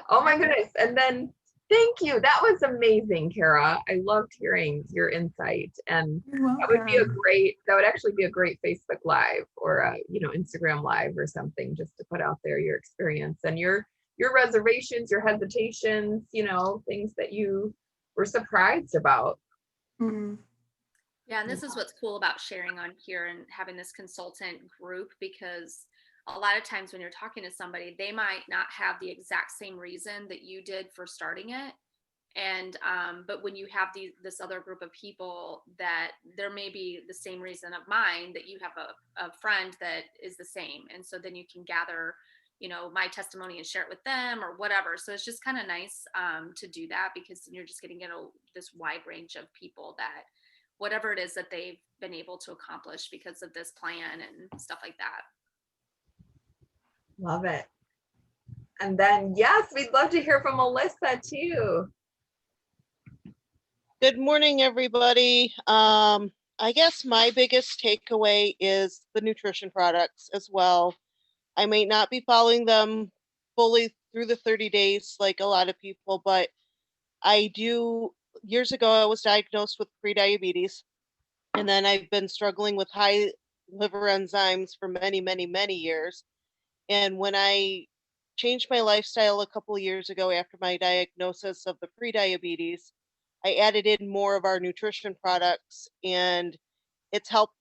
Oh my goodness. And then thank you. That was amazing, Kara. I loved hearing your insight. And that would actually be a great Facebook Live or Instagram Live or something, just to put out there your experience and your reservations, your hesitations, things that you were surprised about. Mm-hmm. Yeah, and this is what's cool about sharing on here and having this consultant group, because a lot of times when you're talking to somebody, they might not have the exact same reason that you did for starting it. And but when you have this other group of people that there may be the same reason of mine, that you have a friend that is the same. And so then you can gather, my testimony and share it with them or whatever. So it's just kind of nice to do that, because you're just getting this wide range of people that whatever it is that they've been able to accomplish because of this plan and stuff like that. Love it. And then, yes, we'd love to hear from Melissa too. Good morning, everybody. I guess my biggest takeaway is the nutrition products as well. I may not be following them fully through the 30 days like a lot of people, but I do. Years ago, I was diagnosed with prediabetes, and then I've been struggling with high liver enzymes for many, many, many years. And when I changed my lifestyle a couple of years ago after my diagnosis of the prediabetes, I added in more of our nutrition products, and it's helped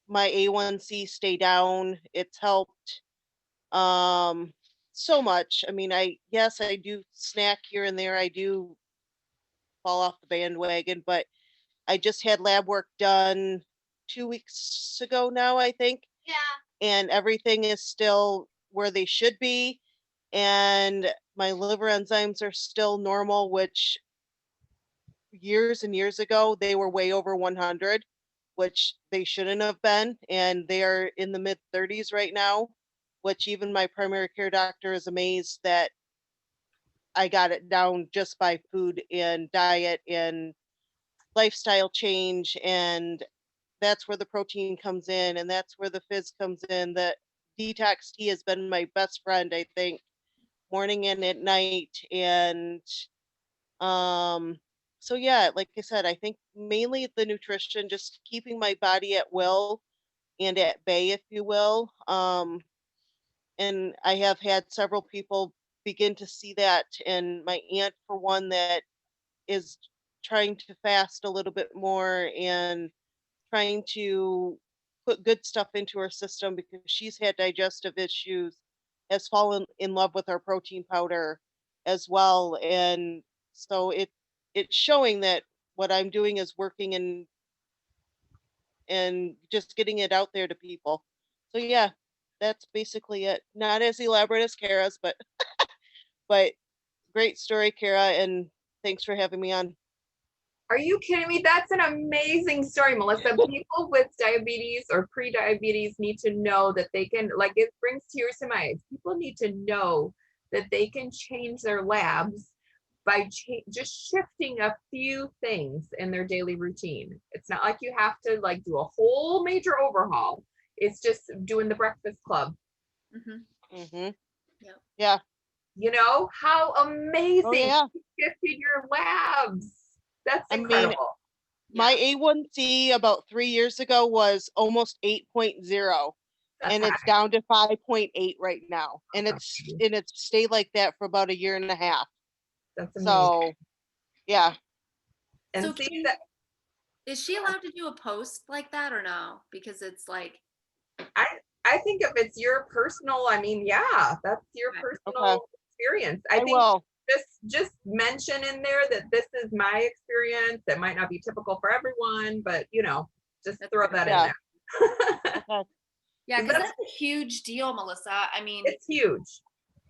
my A1C stay down. It's helped um so much. I mean, yes, I do snack here and there. I do fall off the bandwagon, but I just had lab work done 2 weeks ago now, I think. Yeah. And everything is still where they should be. And my liver enzymes are still normal, which years and years ago, they were way over 100, which they shouldn't have been. And they are in the mid 30s right now, which even my primary care doctor is amazed that I got it down just by food and diet and lifestyle change. And that's where the protein comes in, and that's where the fizz comes in. The detox tea has been my best friend, I think, morning and at night. And so yeah, like I said, I think mainly the nutrition, just keeping my body at will and at bay, if you will. And I have had several people begin to see that, and my aunt, for one, that is trying to fast a little bit more and trying to put good stuff into her system because she's had digestive issues, has fallen in love with our protein powder as well. And so it's showing that what I'm doing is working, and just getting it out there to people. So yeah, that's basically it. Not as elaborate as Kara's, but great story, Kara, and thanks for having me on. Are you kidding me? That's an amazing story, Melissa. People with diabetes or pre-diabetes need to know that they can, like, it brings tears to my eyes. People need to know that they can change their labs by just shifting a few things in their daily routine. It's not like you have to like do a whole major overhaul. It's just doing the breakfast club. Yep. Yeah. You know, how amazing. Oh, yeah. You shifted your labs. That's I mean, incredible. my A1C about 3 years ago was almost 8.0, That's and high. it's down to 5.8 right now. And it's stayed like that for about a year and a half. That's amazing. So yeah. And So see that is she allowed to do a post like that or no? Because it's like, I think if it's your personal, I mean, yeah, that's your personal experience. I think will. just mention in there that this is my experience. That might not be typical for everyone, but you know, just throw that in there. yeah, because that's a huge deal, Melissa. I mean, it's huge.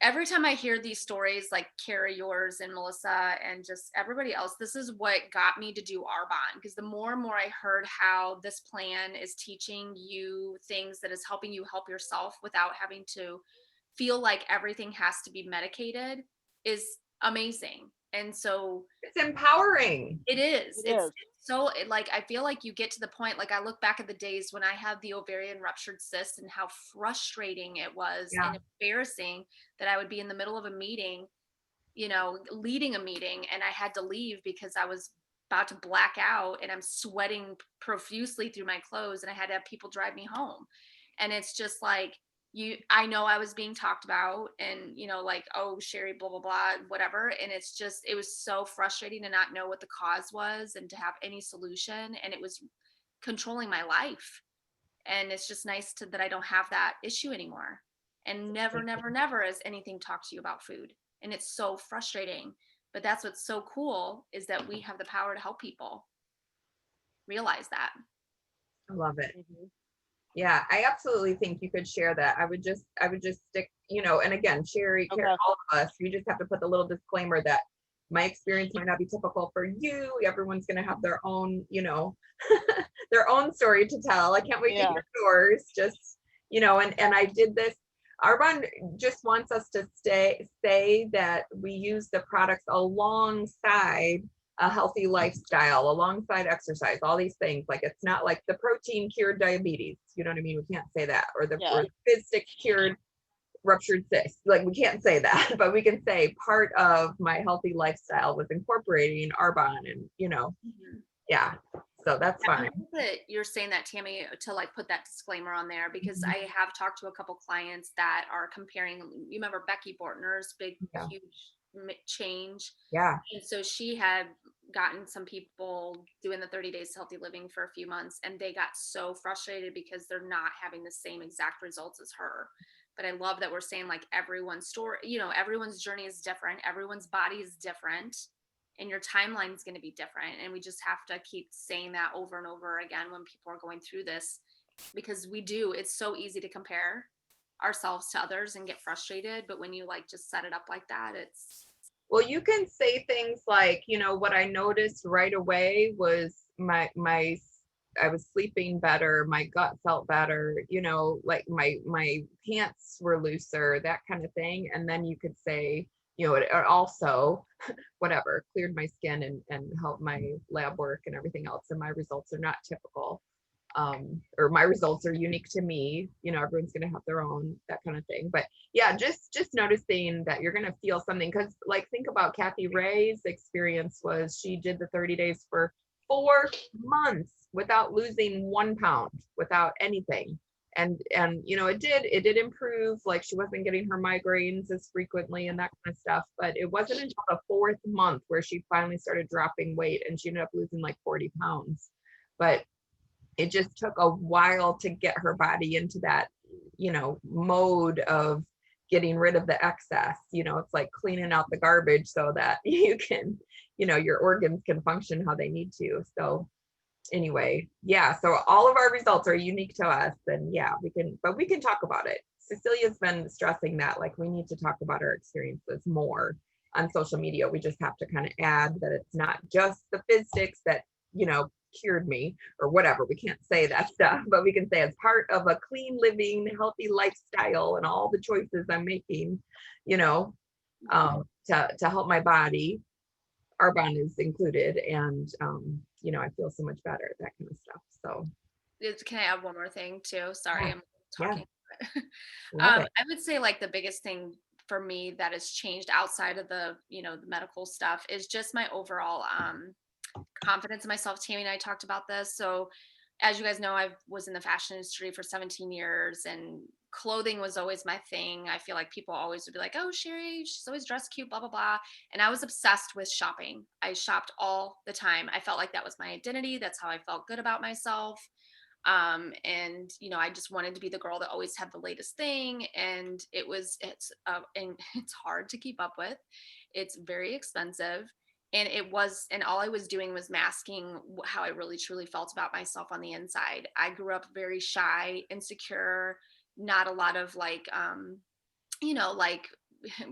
Every time I hear these stories, like Kara, yours, and Melissa, and just everybody else, this is what got me to do Arbonne. Because the more and more I heard how this plan is teaching you things that is helping you help yourself without having to feel like everything has to be medicated, is amazing. And so it's empowering. It is. It's so like, I feel like you get to the point, like I look back at the days when I had the ovarian ruptured cyst and how frustrating it was and embarrassing that I would be in the middle of a meeting, you know, leading a meeting, and I had to leave because I was about to black out and I'm sweating profusely through my clothes and I had to have people drive me home. And it's just like, I know I was being talked about and, you know, like, oh, Sherry, blah, blah, blah, whatever. And it's just, it was so frustrating to not know what the cause was and to have any solution. And it was controlling my life. And it's just nice that I don't have that issue anymore. And never, never, never has anything talked to you about food. And it's so frustrating. But that's what's so cool, is that we have the power to help people realize that. I love it. Yeah, I absolutely think you could share that. I would just stick, you know, and again, Sherry, Karen, all of us, you just have to put the little disclaimer that my experience might not be typical for you. Everyone's going to have their own, you know, their own story to tell. I can't wait to hear yours. Just, you know, and I did this. Arbonne just wants us to say that we use the products alongside a healthy lifestyle alongside exercise, all these things. Like, it's not like the protein cured diabetes. You know what I mean? We can't say that. Or the fizz stick cured ruptured cyst. Like, we can't say that, but we can say part of my healthy lifestyle was incorporating Arbonne and, yeah. So that's I fine. love that you're saying that, Tammy, to like put that disclaimer on there, because I have talked to a couple clients that are comparing. You remember Becky Bortner's big, huge change? Yeah. And so she had gotten some people doing the 30 days healthy living for a few months, and they got so frustrated because they're not having the same exact results as her. But I love that we're saying like everyone's story, everyone's journey is different. Everyone's body is different. And your timeline is going to be different. And we just have to keep saying that over and over again when people are going through this, because it's so easy to compare ourselves to others and get frustrated. But when you like just set it up like that, well, you can say things like, what I noticed right away was I was sleeping better, my gut felt better, like my pants were looser, that kind of thing. And then you could say, it also whatever, cleared my skin and helped my lab work and everything else. And my results are not typical. Or my results are unique to me. Everyone's going to have their own, that kind of thing. But yeah, just noticing that you're going to feel something. Because like, think about Kathy Ray's experience. Was she did the 30 days for 4 months without losing 1 pound, without anything. And it did improve. Like, she wasn't getting her migraines as frequently and that kind of stuff. But it wasn't until the 4th month where she finally started dropping weight, and she ended up losing like 40 pounds. But it just took a while to get her body into that, mode of getting rid of the excess. It's like cleaning out the garbage so that you can, your organs can function how they need to. So anyway, yeah, so all of our results are unique to us, and yeah, we can talk about it. Cecilia's been stressing that, like, we need to talk about our experiences more on social media. We just have to kind of add that it's not just the fizz sticks that, cured me or whatever. We can't say that stuff, but we can say as part of a clean living, healthy lifestyle and all the choices I'm making, to help my body, Arbonne is included, and I feel so much better, that kind of stuff. So can I add one more thing too? Sorry, yeah. I'm talking. Yeah. I would say like the biggest thing for me that has changed outside of the, the medical stuff is just my overall confidence in myself. Tammy and I talked about this. So as you guys know, I was in the fashion industry for 17 years, and clothing was always my thing. I feel like people always would be like, oh, Sherry, she's always dressed cute, blah, blah, blah. And I was obsessed with shopping. I shopped all the time. I felt like that was my identity. That's how I felt good about myself. And I just wanted to be the girl that always had the latest thing. And it's hard to keep up with. It's very expensive. And all I was doing was masking how I really truly felt about myself on the inside. I grew up very shy, insecure, not a lot of like, like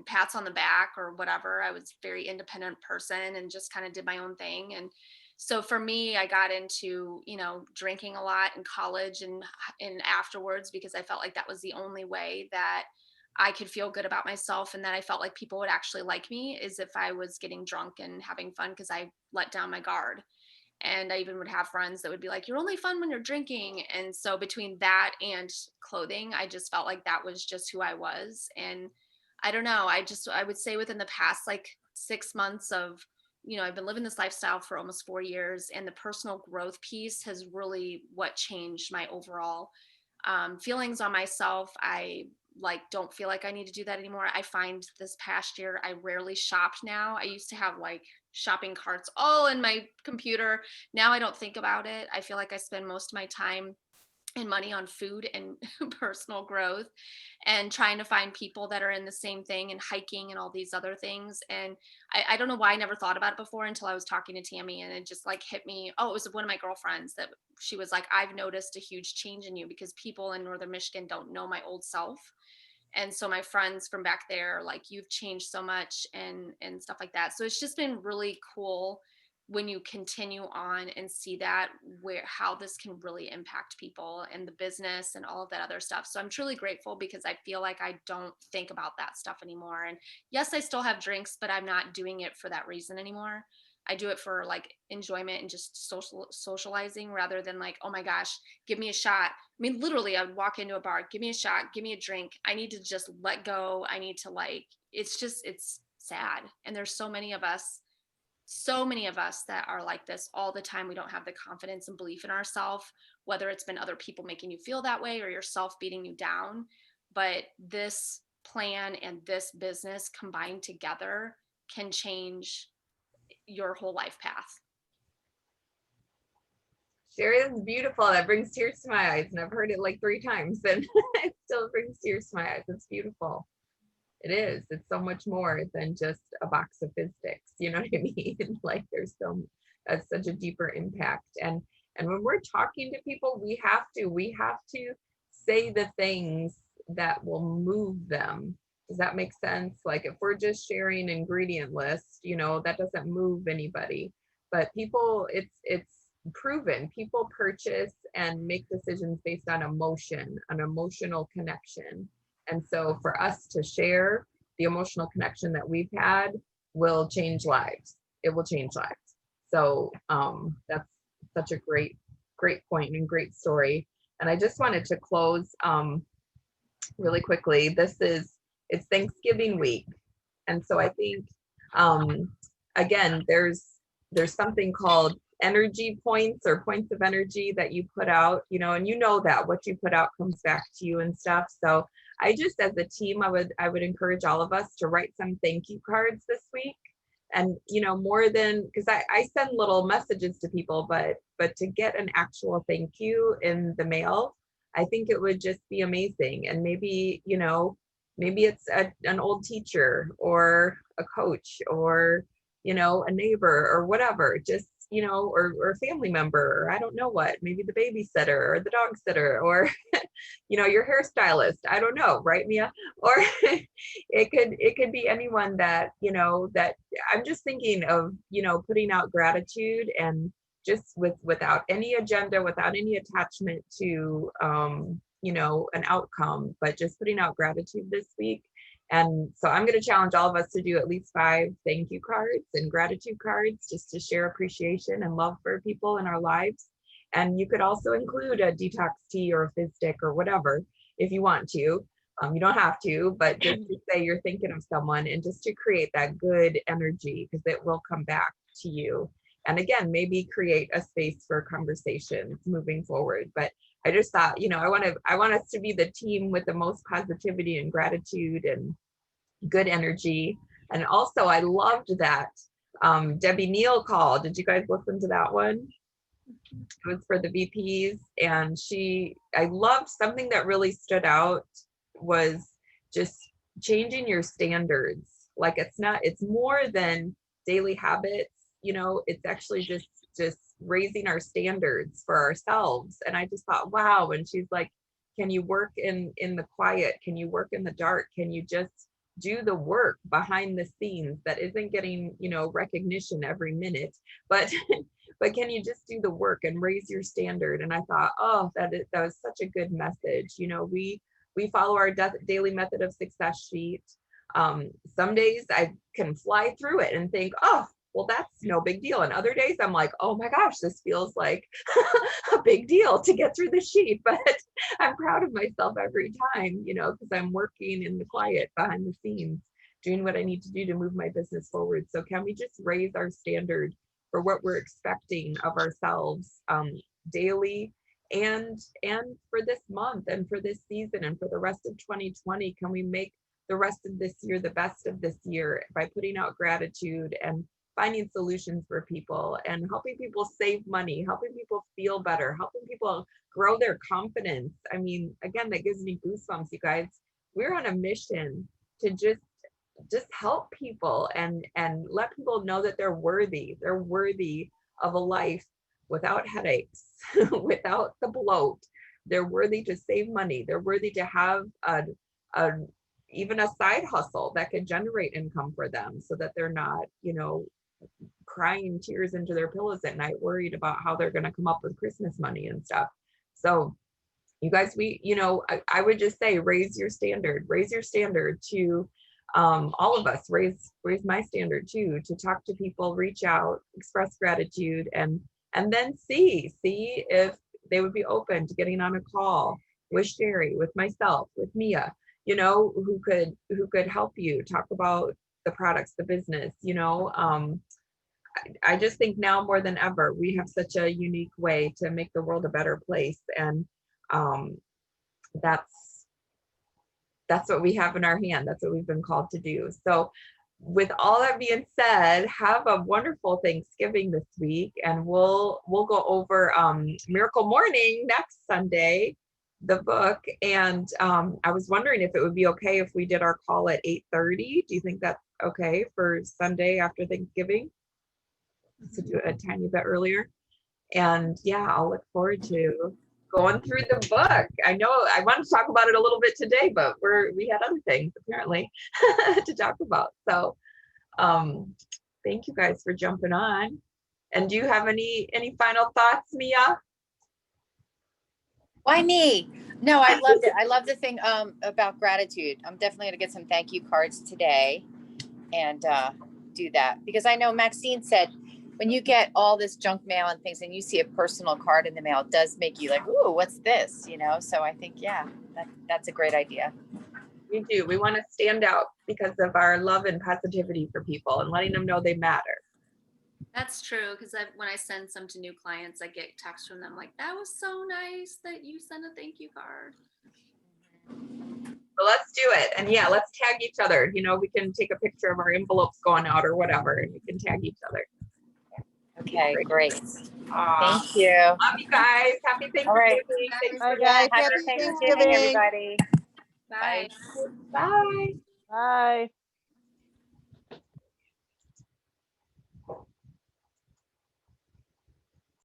pats on the back or whatever. I was a very independent person and just kind of did my own thing. And so for me, I got into, drinking a lot in college and afterwards, because I felt like that was the only way that I could feel good about myself, and that I felt like people would actually like me, is if I was getting drunk and having fun, because I let down my guard. And I even would have friends that would be like, you're only fun when you're drinking. And so between that and clothing, I just felt like that was just who I was. And I don't know, I would say within the past like 6 months of, I've been living this lifestyle for almost 4 years, and the personal growth piece has really what changed my overall feelings on myself. I don't feel like I need to do that anymore. I find this past year I rarely shop now. I used to have like shopping carts all in my computer. Now I don't think about it. I feel like I spend most of my time and money on food and personal growth, and trying to find people that are in the same thing, and hiking and all these other things. And I don't know why I never thought about it before until I was talking to Tammy, and it just like hit me. Oh, it was one of my girlfriends that she was like, I've noticed a huge change in you, because people in Northern Michigan don't know my old self. And so my friends from back there are like, you've changed so much, and stuff like that. So it's just been really cool when you continue on and see that, how this can really impact people and the business and all of that other stuff. So I'm truly grateful, because I feel like I don't think about that stuff anymore. And yes, I still have drinks, but I'm not doing it for that reason anymore. I do it for like enjoyment and just socializing rather than like, oh my gosh, give me a shot. I mean, literally, I would walk into a bar, give me a shot, give me a drink. I need to just let go. I need to like, it's sad. And there's so many of us that are like this all the time. We don't have the confidence and belief in ourselves, whether it's been other people making you feel that way or yourself beating you down. But this plan and this business combined together can change your whole life path. Sherry, that's beautiful. That brings tears to my eyes. And I've heard it like 3 times and it still brings tears to my eyes. It's beautiful. It is. It's so much more than just a box of fizz sticks. You know what I mean? Like that's such a deeper impact. And when we're talking to people, we have to say the things that will move them. Does that make sense? Like if we're just sharing ingredient lists, you know, that doesn't move anybody. But people, it's proven. People purchase and make decisions based on emotion, an emotional connection. And so for us to share the emotional connection that we've had will change lives. It will change lives. So that's such a great point and great story. And I just wanted to close really quickly. It's Thanksgiving week. And so I think, again, there's something called energy points or points of energy that you put out, you know, and you know that what you put out comes back to you and stuff. So I just, as a team, I would encourage all of us to write some thank you cards this week. And, you know, more than, because I send little messages to people, but to get an actual thank you in the mail, I think it would just be amazing. And maybe, you know, maybe it's an old teacher or a coach or, you know, a neighbor or whatever, just, you know, or a family member, or I don't know what, maybe the babysitter or the dog sitter, or, you know, your hairstylist, I don't know, right, Mia? Or it could be anyone that, you know, that I'm just thinking of, you know, putting out gratitude and just without any agenda, without any attachment to, you know, an outcome, but just putting out gratitude this week. And so I'm going to challenge all of us to do at least 5 thank you cards and gratitude cards just to share appreciation and love for people in our lives. And you could also include a detox tea or a fizz stick or whatever if you want to. You don't have to, but just to say you're thinking of someone and just to create that good energy, because it will come back to you. And again, maybe create a space for conversations moving forward. But I just thought, you know, I want us to be the team with the most positivity and gratitude and good energy. And also I loved that Debbie Neal call. Did you guys listen to that one? It was for the VPs, and I loved something that really stood out was just changing your standards. Like it's more than daily habits, you know, it's actually just raising our standards for ourselves. And I just thought, wow. And she's like, can you work in the quiet? Can you work in the dark? Can you just do the work behind the scenes that isn't getting, you know, recognition every minute, but can you just do the work and raise your standard? And I thought, oh, that was such a good message. You know, we follow our daily method of success sheet. Some days I can fly through it and think, oh, well, that's no big deal. And other days I'm like, oh my gosh, this feels like a big deal to get through the sheet. But I'm proud of myself every time, you know, because I'm working in the quiet behind the scenes, doing what I need to do to move my business forward. So can we just raise our standard for what we're expecting of ourselves daily and for this month and for this season and for the rest of 2020? Can we make the rest of this year the best of this year by putting out gratitude and finding solutions for people and helping people save money, helping people feel better, helping people grow their confidence? I mean, again, that gives me goosebumps, you guys. We're on a mission to just help people and let people know that they're worthy of a life without headaches, without the bloat. They're worthy to save money. They're worthy to have even a side hustle that can generate income for them, so that they're not, you know, crying tears into their pillows at night, worried about how they're going to come up with Christmas money and stuff. So you guys, I would just say, raise your standard to all of us raise my standard too, to talk to people, reach out, express gratitude, and then see if they would be open to getting on a call with Sherry, with myself, with Mia, you know, who could help you talk about the products, the business, you know. I just think now more than ever, we have such a unique way to make the world a better place. And that's what we have in our hand. That's what we've been called to do. So with all that being said, have a wonderful Thanksgiving this week, and we'll go over Miracle Morning next Sunday, the book. And I was wondering if it would be okay if we did our call at 8:30. Do you think that's okay for Sunday after Thanksgiving? To do it a tiny bit earlier. And yeah, I'll look forward to going through the book. I know I wanted to talk about it a little bit today, but we had other things apparently to talk about. So thank you guys for jumping on. And do you have any final thoughts, Mia? Why me? No, I loved it. I love the thing about gratitude. I'm definitely gonna get some thank you cards today and do that, because I know Maxine said when you get all this junk mail and things and you see a personal card in the mail, it does make you like, ooh, what's this? You know, so I think, yeah, that's a great idea. We do. We want to stand out because of our love and positivity for people and letting them know they matter. That's true, because when I send some to new clients, I get texts from them like, that was so nice that you sent a thank you card. So let's do it. And yeah, let's tag each other. You know, we can take a picture of our envelopes going out or whatever, and we can tag each other. Okay, great. Aww. Thank you. Love you guys. Happy Thanksgiving. All right. Thanks Bye, for guys. that. Happy Thanksgiving, everybody. Bye. Bye. Bye.